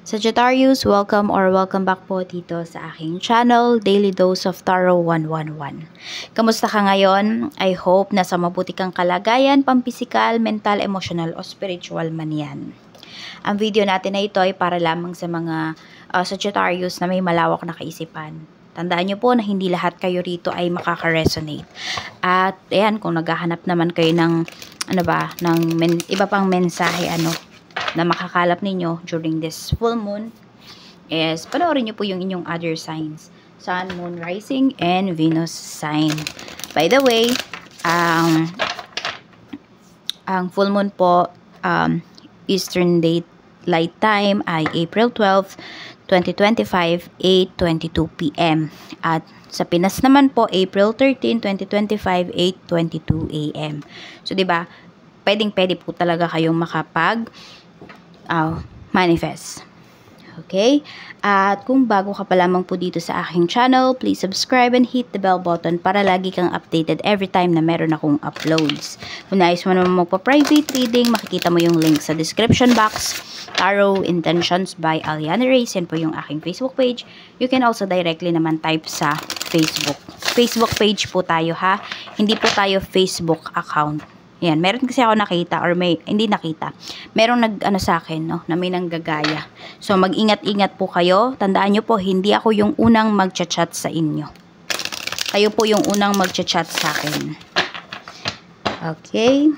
Sagittarius, welcome back po dito sa aking channel, Daily Dose of Tarot 111. Kamusta ka ngayon? I hope nasa mabuti kang kalagayan, pampisikal, mental, emotional o spiritual man yan. Ang video natin na ito ay para lamang sa mga Sagittarius na may malawak na kaisipan. Tandaan nyo po na hindi lahat kayo rito ay makaka-resonate. At ayan, kung naghahanap naman kayo ng iba pang mensahe na makakalap ninyo during this full moon, is panoorin nyo po yung inyong other signs. Sun, Moon, Rising, and Venus sign. By the way, ang full moon po, Eastern Daylight Time ay April 12, 2025, 8:22 p.m. At sa Pinas naman po, April 13, 2025, 8:22 a.m. So, 'di ba? Pwedeng-pwede po talaga kayong manifest. Okay? At kung bago ka pa lamang po dito sa aking channel, please subscribe and hit the bell button para lagi kang updated every time na meron akong uploads. Kung nais mo naman magpa-private reading, makikita mo yung link sa description box. Tarot Intentions by Aliana Reyes, yan po yung aking Facebook page. You can also directly naman type sa Facebook. Facebook page po tayo ha, hindi po tayo Facebook account. Yan, meron kasi ako nakita or hindi nakita. Merong sa akin, no, na may nanggagaya. So, mag-ingat-ingat po kayo. Tandaan nyo po, hindi ako yung unang mag-chat sa inyo. Kayo po yung unang mag-chat sa akin. Okay.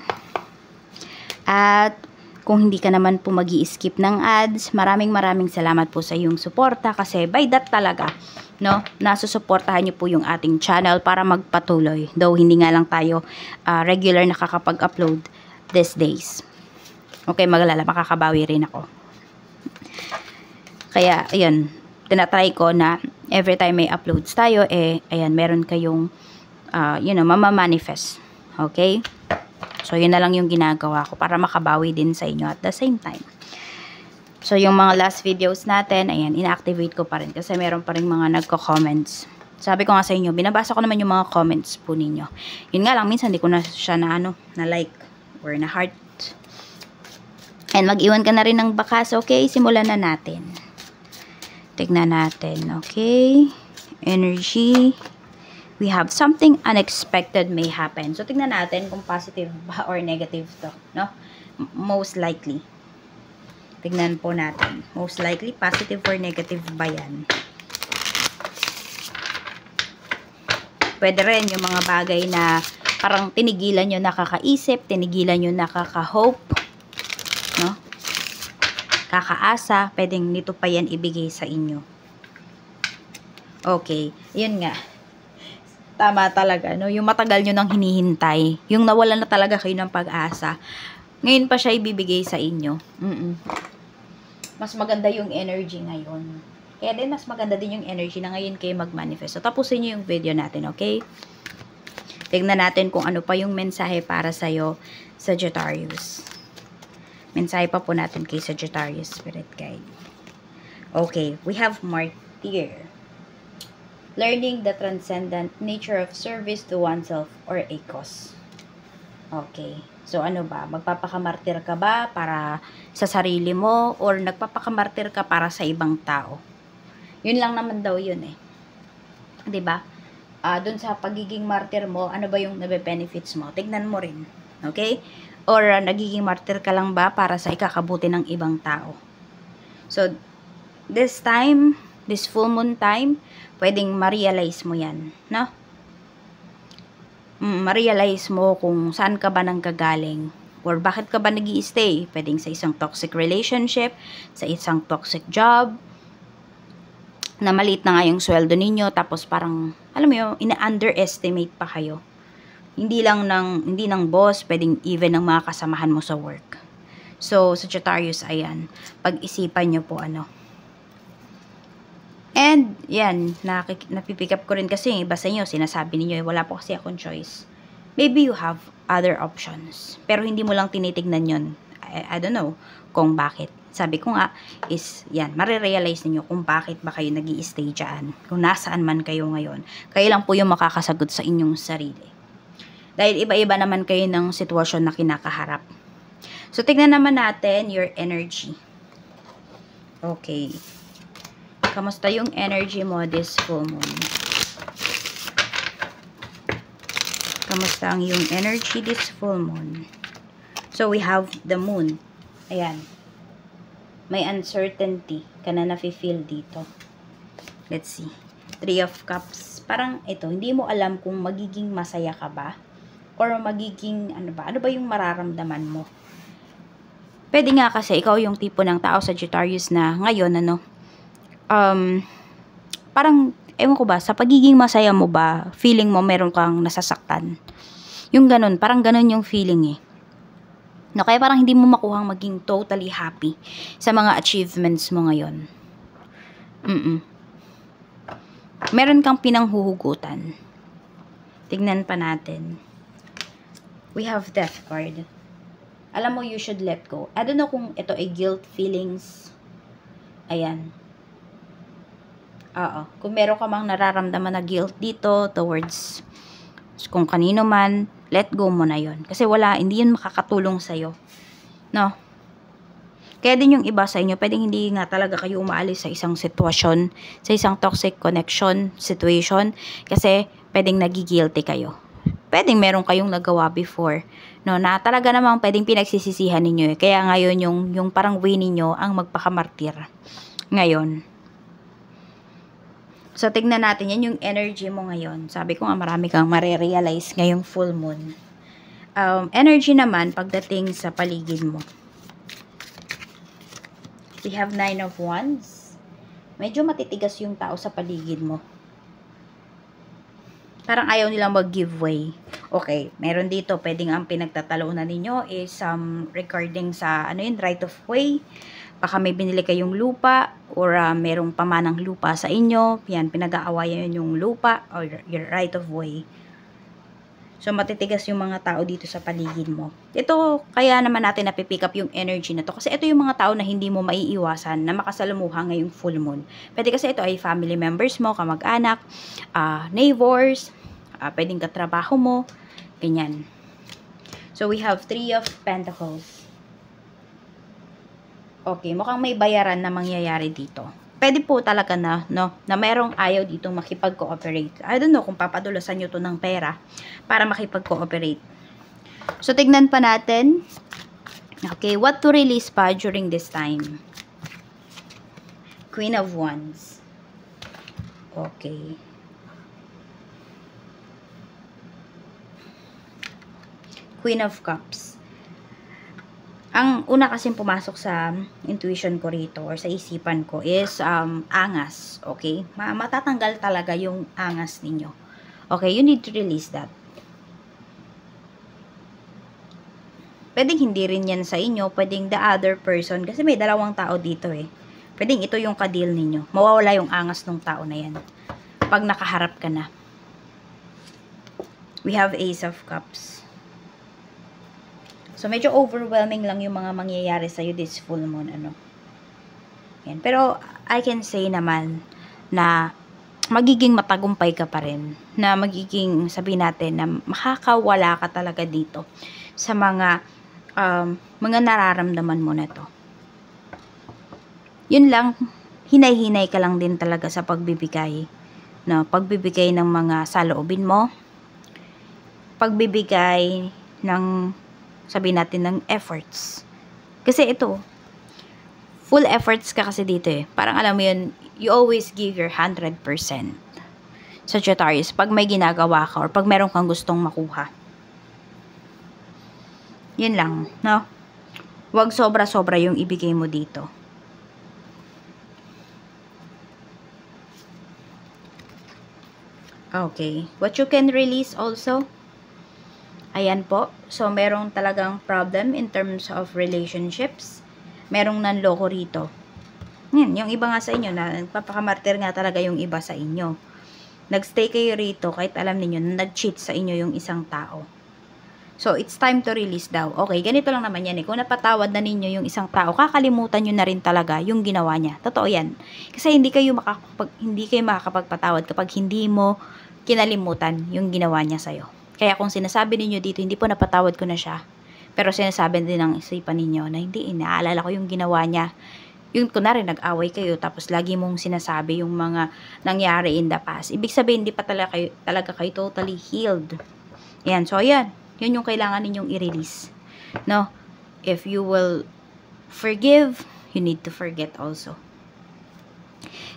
At kung hindi ka naman po mag-i-skip ng ads, maraming salamat po sa iyong suporta kasi by that talaga, no, nasusuportahan niyo po yung ating channel para magpatuloy. Though hindi nga lang tayo regular nakakapag-upload these days. Okay, magalala, makakabawi rin ako. Kaya, ayun, tinatry ko na every time may uploads tayo, ayan, meron kayong, mamamanifest. Okay? So, yun na lang yung ginagawa ko para makabawi din sa inyo at the same time. So, yung mga last videos natin, ayan, inactivate ko pa rin kasi meron pa rin mga nagko-comments. Sabi ko nga sa inyo, binabasa ko naman yung mga comments po ninyo. Yun nga lang, minsan di ko na siya na like or na heart. And mag-iwan ka na rin ng bakas, okay? Simulan na natin. Tignan natin, okay? Energy. We have something unexpected may happen. So, tignan natin kung positive ba or negative to, no? Most likely. Tignan po natin. Most likely, positive or negative ba yan? Pwede rin yung mga bagay na parang tinigilan nyo nakakaisip, tinigilan nyo nakaka-hope, no? Kakaasa, pwedeng nito pa yan ibigay sa inyo. Okay, yun nga. Tama talaga, no? Yung matagal nyo nang hinihintay. Yung nawalan na talaga kayo ng pag-asa. Ngayon pa siya ibibigay sa inyo. Mas maganda yung energy ngayon. Kaya din, mas maganda din yung energy na ngayon kayo mag-manifest. So, tapusin nyo yung video natin, okay? Tignan natin kung ano pa yung mensahe para sa'yo, Sagittarius. Mensahe pa po natin kay Sagittarius Spirit Guide. Okay, we have Martyr. Learning the transcendent nature of service to oneself or a cause. Okay. So, ano ba? Magpapakamartir ka ba para sa sarili mo or nagpapakamartir ka para sa ibang tao? Yun lang naman daw yun eh. 'Di ba? Dun sa pagiging martir mo, ano ba yung nabe-benefits mo? Tignan mo rin. Okay? Or nagiging martir ka lang ba para sa ikakabuti ng ibang tao? So, this time, this full moon time, pwedeng ma-realize mo yan, no? Ma-realize mo kung saan ka ba nanggagaling or bakit ka ba nag-i-stay. Pwedeng sa isang toxic relationship, sa isang toxic job, na maliit na nga yung sweldo ninyo, tapos parang, alam mo yun, ina-underestimate pa kayo. Hindi ng boss, pwedeng even ng mga kasamahan mo sa work. So, Sagittarius, ayan, pag-isipan nyo po And, yan, napipick up ko rin kasi yung iba sa inyo, sinasabi niyo wala po kasi akong choice. Maybe you have other options, pero hindi mo lang tinitignan yun. I don't know kung bakit. Sabi ko nga, is, yan, marirealize niyo kung bakit ba kayo nag-i-stay dyan. Kung nasaan man kayo ngayon. Kayo lang po yung makakasagot sa inyong sarili. Dahil iba-iba naman kayo ng sitwasyon na kinakaharap. So, tignan naman natin your energy. Okay. Kamusta yung energy mo this full moon? Kamusta ang yung energy this full moon? So, we have the moon. Ayan. May uncertainty ka na nafe-feel dito. Let's see. 3 of Cups. Parang ito, hindi mo alam kung magiging masaya ka ba? Or magiging, ano ba? Ano ba yung mararamdaman mo? Pwede nga kasi ikaw yung tipo ng tao Sagittarius na ngayon, parang, ewan ko ba, sa pagiging masaya mo ba, feeling mo meron kang nasasaktan? Yung ganun, parang ganun yung feeling eh. No, kaya parang hindi mo makuhang maging totally happy sa mga achievements mo ngayon. Meron kang pinanghuhugutan. Tignan pa natin. We have Death card. Alam mo, you should let go. I don't know kung ito ay guilt feelings. Ayan. Oo. Kung meron ka mang nararamdaman na guilt dito towards kung kanino man, let go mo na yon. Kasi hindi yun makakatulong sa'yo. No? Kaya din yung iba sa inyo, pwedeng hindi nga talaga kayo umaalis sa isang sitwasyon, sa isang toxic connection, situation, kasi pwedeng nagigilty kayo. Pwedeng meron kayong nagawa before, no, na talaga namang pwedeng pinagsisisihan ninyo eh. Kaya ngayon yung parang way ninyo ang magpakamartir. Ngayon. So, tignan natin yan yung energy mo ngayon. Sabi ko nga marami kang marirealize ngayong full moon. Energy naman pagdating sa paligid mo. We have 9 of Wands. Medyo matitigas yung tao sa paligid mo. Parang ayaw nilang mag-give way. Okay, meron dito, pwedeng ang pinagtatalunan ninyo is regarding sa, right of way. Baka may binili kayong lupa or merong pamanang lupa sa inyo. Yan, pinag-aawayan yung lupa or your right of way. So, matitigas yung mga tao dito sa paligid mo. Ito, kaya naman natin napipick up yung energy na to. Kasi ito yung mga tao na hindi mo maiiwasan na makasalamuha ngayong full moon. Pwede kasi ito ay family members mo, kamag-anak, neighbors, pwedeng katrabaho mo, ganyan. So, we have 3 of Pentacles. Okay, mukhang may bayaran na mangyayari dito. Pwede po talaga na merong ayaw ditong makipag-cooperate. I don't know kung papadulasan nyo to ng pera para makipag-cooperate. So, tignan pa natin. Okay, what to release pa during this time? Queen of Wands. Okay. Queen of Cups. Ang una kasing pumasok sa intuition ko rito or sa isipan ko is angas. Okay? Matatanggal talaga yung angas ninyo. Okay? You need to release that. Pwedeng hindi rin yan sa inyo. Pwedeng the other person. Kasi may dalawang tao dito eh. Pwedeng ito yung kadil ninyo. Mawawala yung angas ng tao na yan. Pag nakaharap ka na. We have Ace of Cups. So, medyo overwhelming lang yung mga mangyayari sa'yo this full moon, Yan. Pero, I can say naman na magiging matagumpay ka pa rin. Na magiging, sabihin natin, na makakawala ka talaga dito sa mga nararamdaman mo na to. Yun lang, hinay-hinay ka lang din talaga sa pagbibigay. No? Pagbibigay ng mga saloobin mo. Pagbibigay ng sabihin natin ng efforts. Kasi ito, full efforts ka kasi dito eh. Parang alam mo yun, you always give your 100%. Sagittarius, pag may ginagawa ka or pag meron kang gustong makuha. Yun lang, no? Huwag sobra-sobra yung ibigay mo dito. Okay. What you can release also? Ayan po. So, merong talagang problem in terms of relationships. Merong nanloko rito. Yan, yung iba nga sa inyo, na nagpapakamartir nga talaga yung iba sa inyo. Nagstay kayo rito kahit alam niyo na nag-cheat sa inyo yung isang tao. So, it's time to release daw. Okay, ganito lang naman yan eh. Kung napatawad na ninyo yung isang tao, kakalimutan nyo na rin talaga yung ginawa niya. Totoo yan. Kasi hindi kayo makakapagpatawad kapag hindi mo kinalimutan yung ginawa niya sa'yo. Kaya kung sinasabi ninyo dito, hindi po napatawad ko na siya. Pero sinasabi din ng isipan ninyo na hindi, inaalala ko yung ginawa niya. yung kunwari nag-away kayo tapos lagi mong sinasabi yung mga nangyari in the past, ibig sabihin hindi pa talaga kayo totally healed. Ayan, so ayan, yun yung kailangan ninyong i-release. No? If you will forgive, you need to forget also.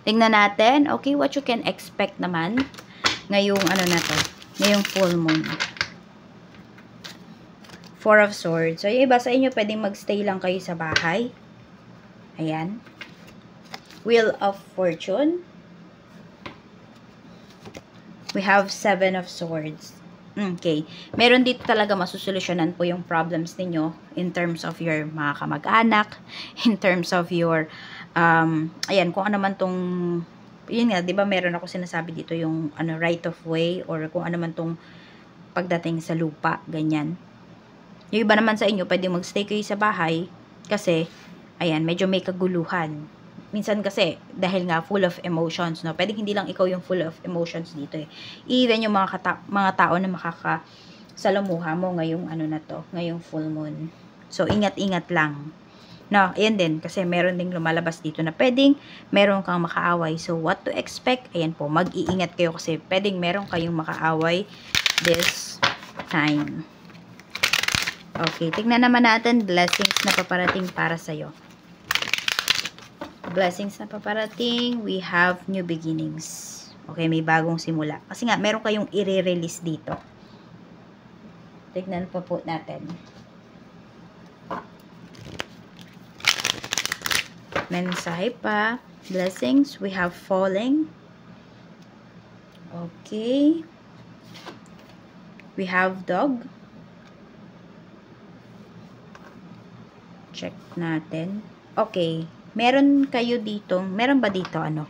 Tingnan natin, okay, what you can expect naman ngayong ano na to, ngayong full moon. Four of Swords. So, yung iba sa inyo, pwedeng magstay lang kayo sa bahay. Ayan. Wheel of Fortune. We have Seven of Swords. Okay. Meron dito talaga masusolusyonan po yung problems ninyo in terms of your mga kamag-anak, in terms of your, ayan, kung ano man tong, yun nga, di ba meron ako sinasabi dito yung ano, right of way, or kung ano man tong pagdating sa lupa, ganyan. Yung iba naman sa inyo, pwede magstay kayo sa bahay, kasi, ayan, medyo may kaguluhan. Minsan kasi, dahil nga full of emotions, no? Pwedeng hindi lang ikaw yung full of emotions dito eh. Even yung mga tao na makakasalamuha mo ngayong ano na to, ngayong full moon. So, ingat-ingat lang. No, ayan din, kasi meron ding lumalabas dito na pwedeng meron kang makaaway. So, what to expect? Ayan po, mag-iingat kayo kasi pwedeng meron kayong makaaway this time. Okay, tignan naman natin blessings na paparating para sa'yo. Blessings na paparating, we have new beginnings. Okay, may bagong simula. Kasi nga, meron kayong i-release dito. Tignan pa po natin. Mensahe pa. Blessings, we have falling. Okay. We have dog. Check natin. Okay. Meron kayo dito, meron ba dito ano?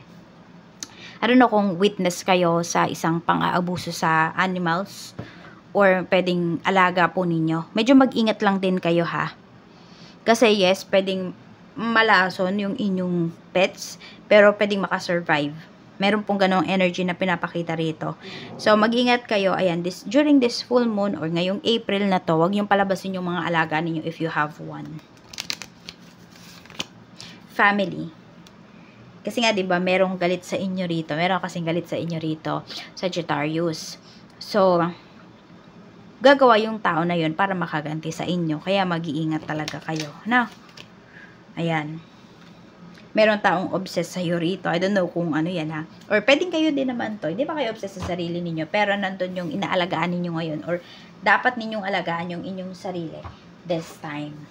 I don't know kung witness kayo sa isang pang-aabuso sa animals or pwedeng alaga po ninyo. Medyo mag-ingat lang din kayo ha. Kasi yes, pwedeng malason yung inyong pets, pero pwedeng makasurvive. Meron pong ganong energy na pinapakita rito. So, mag-ingat kayo. Ayan, during this full moon or ngayong April na to, huwag yung palabasin yung mga alaga ninyo if you have one. Family. Kasi nga 'di ba, merong galit sa inyo rito. Meron kasing galit sa inyo rito, Sagittarius. So, gagawa yung tao na 'yon para makaganti sa inyo. Kaya mag-iingat talaga kayo, na. Ayan. Meron taong obsessed sa iyo rito. I don't know kung ano 'yan ha. Or pwedeng kayo din naman 'to. Hindi ba kayo obsessed sa sarili ninyo, pero nandun yung inaalagaan ninyo ngayon or dapat ninyong alagaan yung inyong sarili this time.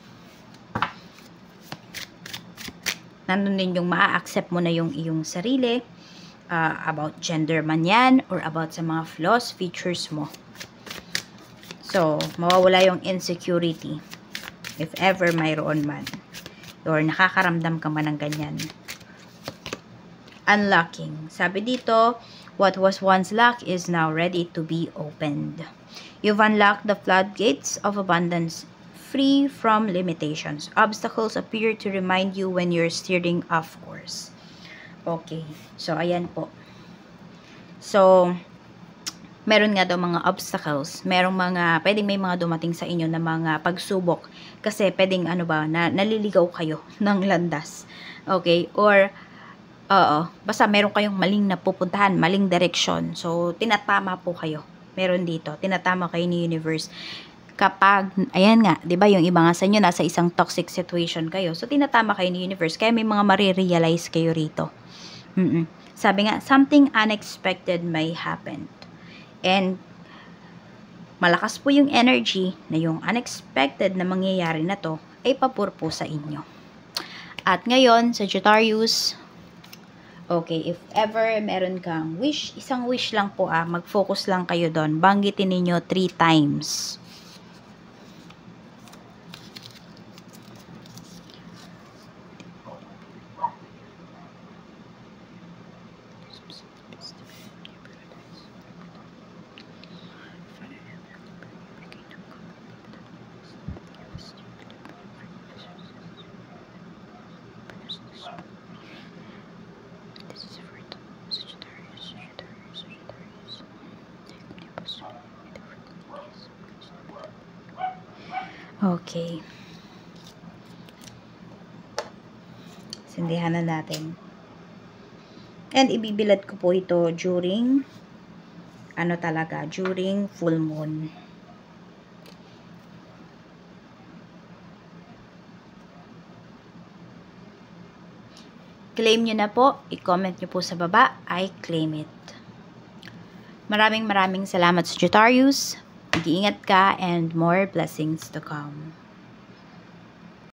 Nandun din yung maa-accept mo na yung iyong sarili, about gender man yan, or about sa mga flaws, features mo. So, mawawala yung insecurity, if ever mayroon man, or nakakaramdam ka man ng ganyan. Unlocking. Sabi dito, what was once locked is now ready to be opened. You've unlocked the floodgates of abundance, free from limitations. Obstacles appear to remind you when you're steering off course. Okay. So, ayan po. So, meron nga daw mga obstacles. Merong mga, pwedeng may mga dumating sa inyo na mga pagsubok. Kasi pwedeng ano ba, naliligaw kayo ng landas. Okay? Or, basta meron kayong maling napupuntahan, maling direksyon. So, tinatama po kayo. Meron dito. Tinatama kayo ni universe. Kapag, ayan nga, 'di ba yung iba nga sa inyo nasa isang toxic situation kayo. So, tinatama kayo ni universe. Kaya may mga marirealize kayo rito. Sabi nga, something unexpected may happen. And, malakas po yung energy na yung unexpected na mangyayari na to ay papurpo sa inyo. At ngayon, Sagittarius, okay, if ever meron kang wish, isang wish lang po mag-focus lang kayo doon. Banggitin ninyo 3 times. Okay. Sindihan na natin. And ibibilad ko po ito during during full moon. Claim nyo na po. I-comment nyo po sa baba. I claim it. Maraming salamat, Sagittarius. Mag-iingat ka and more blessings to come.